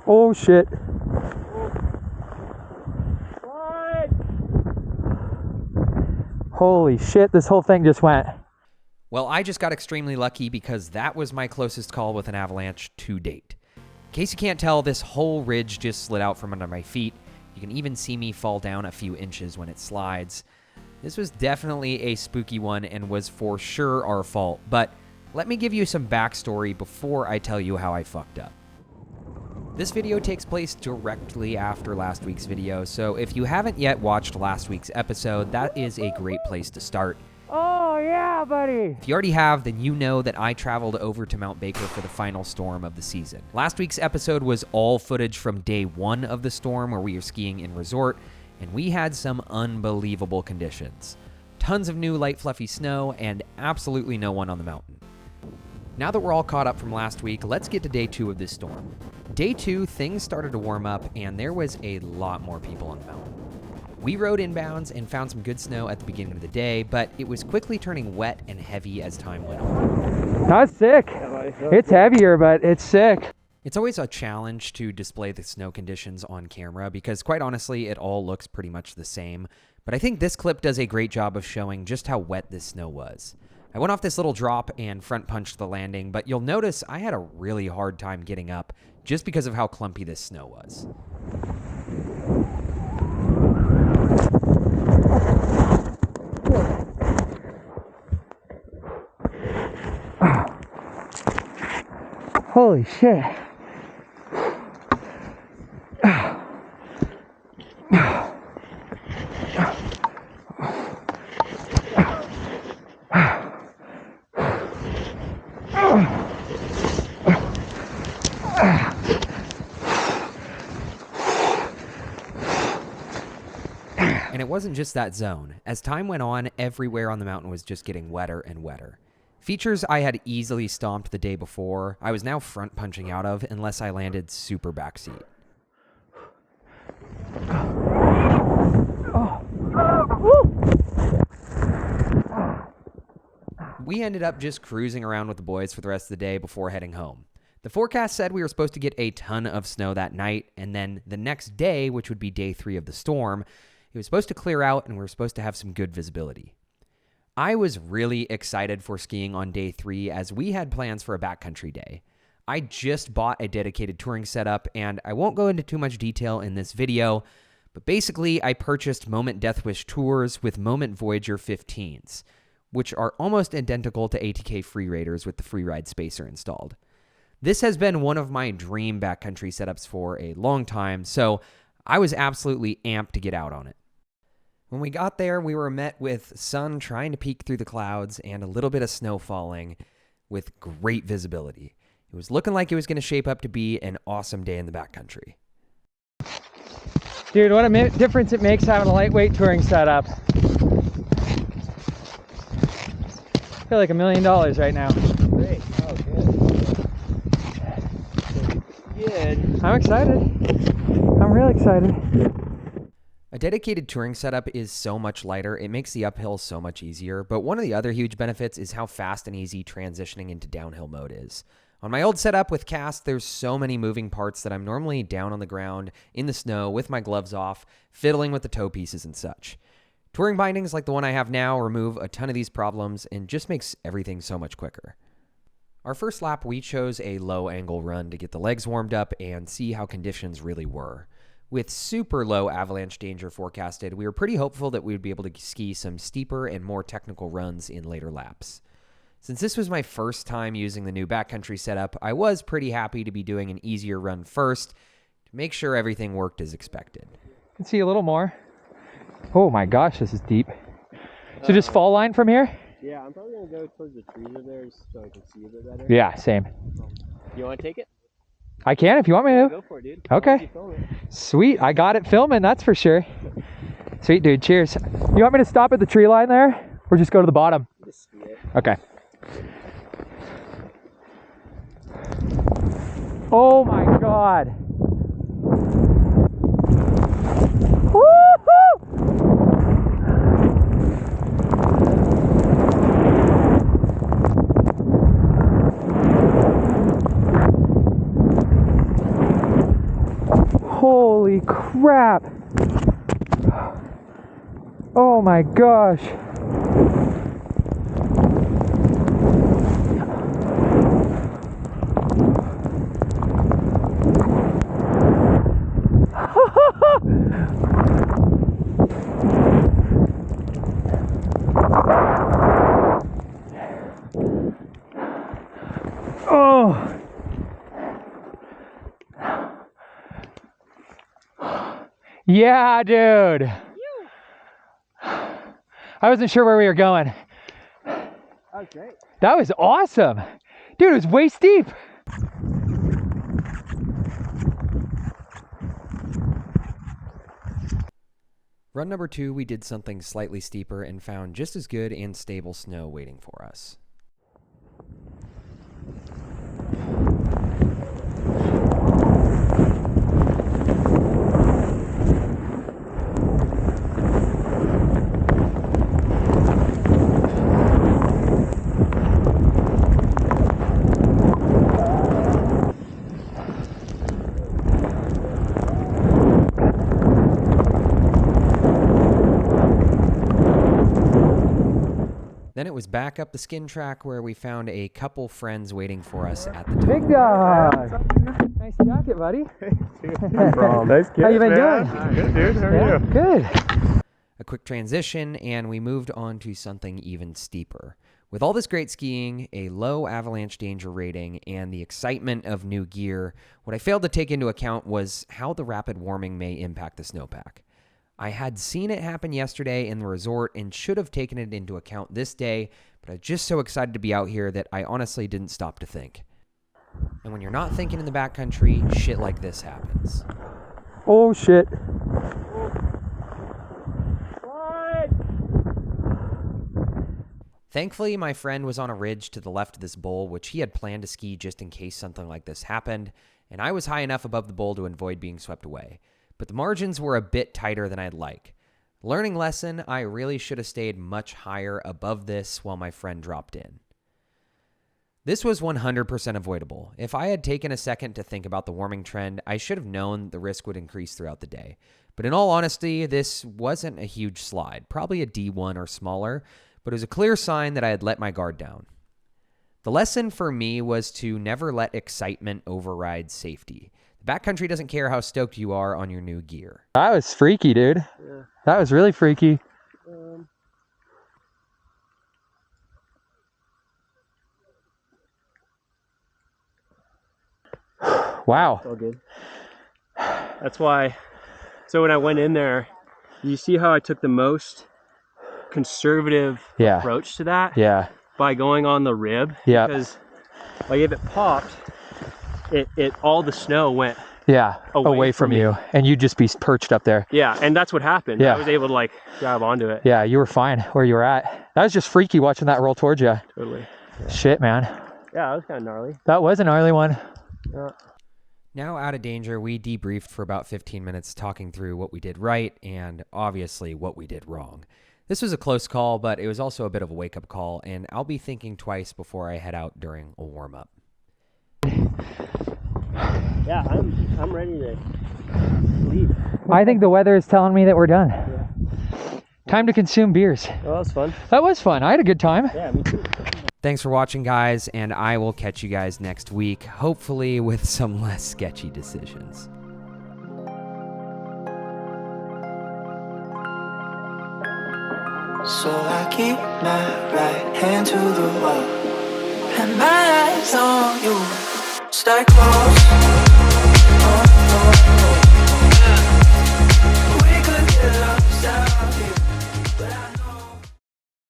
Oh shit. What? Holy shit, this whole thing just went. Well, I just got extremely lucky because that was my closest call with an avalanche to date. In case you can't tell, this whole ridge just slid out from under my feet. You can even see me fall down a few inches when it slides. This was definitely a spooky one and was for sure our fault, but let me give you some backstory before I tell you how I fucked up. This video takes place directly after last week's video, so if you haven't yet watched last week's episode, that is a great place to start. Oh yeah, buddy. If you already have, then you know that I traveled over to Mount Baker for the final storm of the season. Last week's episode was all footage from day 1 of the storm where we were skiing in resort, and we had some unbelievable conditions. Tons of new light fluffy snow, and absolutely no one on the mountain. Now that we're all caught up from last week, let's get to day 2 of this storm. Day 2, things started to warm up, and there was a lot more people on the mountain. We rode inbounds and found some good snow at the beginning of the day, but it was quickly turning wet and heavy as time went on. That's sick. It's heavier, but it's sick. It's always a challenge to display the snow conditions on camera because, quite honestly, it all looks pretty much the same. But I think this clip does a great job of showing just how wet this snow was. I went off this little drop and front punched the landing, but you'll notice I had a really hard time getting up just because of how clumpy this snow was. Holy shit. And it wasn't just that zone. As time went on, everywhere on the mountain was just getting wetter and wetter. Features I had easily stomped the day before, I was now front punching out of unless I landed super backseat. We ended up just cruising around with the boys for the rest of the day before heading home. The forecast said we were supposed to get a ton of snow that night, and then the next day, which would be day 3 of the storm, it was supposed to clear out and we were supposed to have some good visibility. I was really excited for skiing on day 3 as we had plans for a backcountry day. I just bought a dedicated touring setup, and I won't go into too much detail in this video, but basically I purchased Moment Deathwish tours with Moment Voyager 15s, which are almost identical to ATK Free Raiders with the Freeride spacer installed. This has been one of my dream backcountry setups for a long time, so I was absolutely amped to get out on it. When we got there, we were met with sun trying to peek through the clouds and a little bit of snow falling with great visibility. It was looking like it was going to shape up to be an awesome day in the backcountry. Dude, what a difference it makes having a lightweight touring setup. I feel like $1 million right now. Great. Oh, good. Good. I'm excited. I'm really excited. A dedicated touring setup is so much lighter, it makes the uphill so much easier, but one of the other huge benefits is how fast and easy transitioning into downhill mode is. On my old setup with cast, there's so many moving parts that I'm normally down on the ground, in the snow, with my gloves off, fiddling with the toe pieces and such. Touring bindings like the one I have now remove a ton of these problems and just makes everything so much quicker. Our first lap, we chose a low angle run to get the legs warmed up and see how conditions really were. With super low avalanche danger forecasted, we were pretty hopeful that we would be able to ski some steeper and more technical runs in later laps. Since this was my first time using the new backcountry setup, I was pretty happy to be doing an easier run first to make sure everything worked as expected. I can see a little more. Oh my gosh, this is deep. So just fall line from here? Yeah, I'm probably going to go towards the trees over there so I can see a bit better. Yeah, same. You want to take it? I can if you want me to. Go for it, dude. Okay. Sweet, I got it filming, that's for sure. Sweet, dude, cheers. You want me to stop at the tree line there? Or just go to the bottom? Just ski it. Okay. Oh my God. Holy crap. Oh my gosh. Oh. Yeah, dude. I wasn't sure where we were going. That was great. That was awesome. Dude, it was way steep. Run number 2, we did something slightly steeper and found just as good and stable snow waiting for us. Then it was back up the skin track where we found a couple friends waiting for us at the top. Big dog. Nice jacket, buddy. Nice kid, How you been doing? Good, dude. How are you? Good. A quick transition, and we moved on to something even steeper. With all this great skiing, a low avalanche danger rating, and the excitement of new gear, what I failed to take into account was how the rapid warming may impact the snowpack. I had seen it happen yesterday in the resort and should have taken it into account this day, but I was just so excited to be out here that I honestly didn't stop to think. And when you're not thinking in the backcountry, shit like this happens. Oh shit. Thankfully, my friend was on a ridge to the left of this bowl, which he had planned to ski just in case something like this happened, and I was high enough above the bowl to avoid being swept away. But the margins were a bit tighter than I'd like. Learning lesson, I really should have stayed much higher above this while my friend dropped in. This was 100% avoidable. If I had taken a second to think about the warming trend, I should have known the risk would increase throughout the day. But in all honesty, this wasn't a huge slide, probably a D1 or smaller, but it was a clear sign that I had let my guard down. The lesson for me was to never let excitement override safety. The backcountry doesn't care how stoked you are on your new gear. That was freaky, dude. Yeah. That was really freaky. Wow. All good. That's why. So when I went in there, you see how I took the most conservative approach to that? Yeah. By going on the rib. Yeah. Because like if it popped, it all the snow went away from you, and you'd just be perched up there. Yeah, and that's what happened. Yeah. I was able to like grab onto it. Yeah, you were fine where you were at. That was just freaky watching that roll towards you. Totally. Yeah. Shit, man. Yeah, that was kind of gnarly. That was a gnarly one. Yeah. Now out of danger, we debriefed for about 15 minutes talking through what we did right and obviously what we did wrong. This was a close call, but it was also a bit of a wake-up call, and I'll be thinking twice before I head out during a warm-up. Yeah, I'm ready to leave. I think the weather is telling me that we're done. Yeah. Time to consume beers. Well, that was fun. That was fun. I had a good time. Yeah, me too. Thanks for watching, guys, and I will catch you guys next week, hopefully with some less sketchy decisions. So I keep my right hand to the wall and my eyes on you. Stay close.